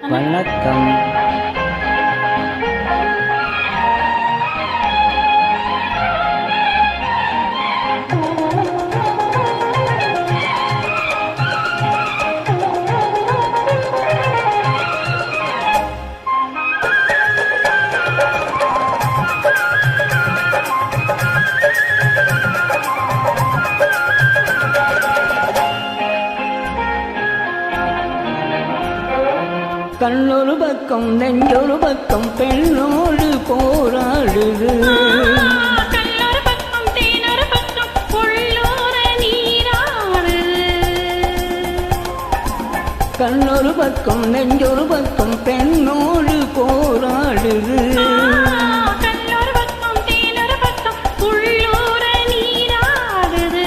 வணக்கம். கண்ணொரு பக்கம் நெஞ்சொரு பக்கம் பெண்ணோடு போராடுது. கண்ணொரு பக்கம் தேனொரு பக்கம் உள்ளூர நீராடுது. கண்ணொரு பக்கம் நெஞ்சொரு பக்கம் பெண்ணோடு போராடுது. கண்ணொரு பக்கம் தேனொரு பக்கம் உள்ளூர நீராடுது.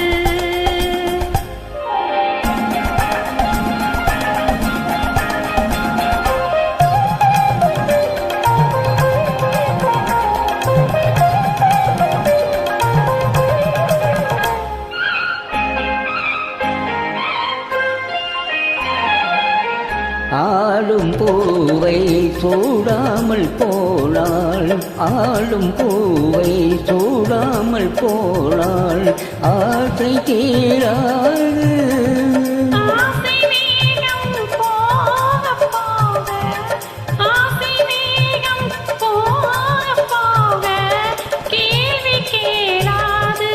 ஆளும் பூவை சூடாமல் போனாள், ஆளும் பூவை சூடாமல் போனாள், ஆசை தீராது. ஆசை வேகம் போக போக, ஆசை வேகம் போக போக, கேள்வி கேளாது.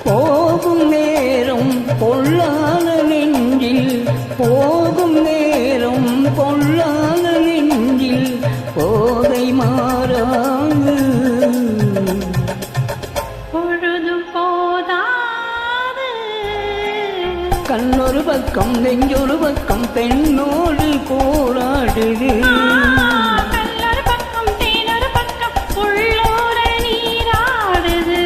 போகும் நேரம் பொல்லாத நெஞ்சில், போகும் நேரம் பொல்லாத நெஞ்சில் போதை மாறாது. பொழுதும் போதாது. கண்ணொரு பக்கம் நெஞ்சொரு பக்கம் பெண்ணோடு போராடுது. கண்ணொரு பக்கம் தேனொரு பக்கம் உள்ளூர நீராடுது.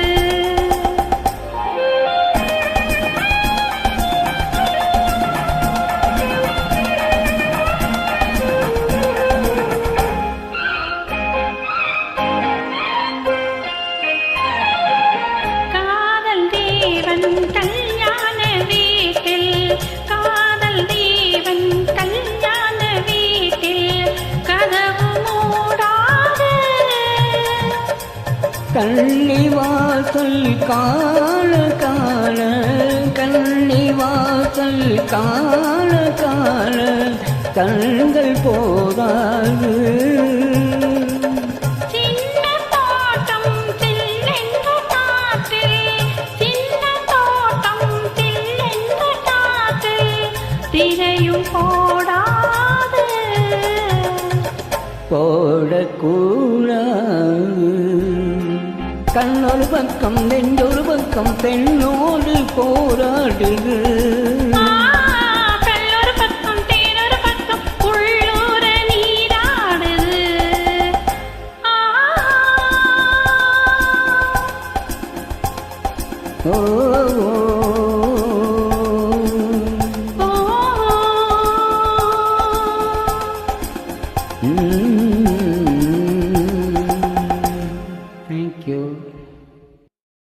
காதல் தேவன் கல்யாண வீட்டில், காதல் தேவன் கல்யாண வீட்டில் கதவு மூடாது. கன்னிவாசல் கால கால, கன்னிவாசல் கால கால கண்கள் போதாது. சின்ன தோட்டம் தில்லென்ற காற்றில், சின்ன தோட்டம் தில்லென்ற காற்றில் திரையும் போடாது. போடக்கூடாது. கண்ணொரு பக்கம் நெஞ்சொரு பக்கம் பெண்ணோடு போராடுது.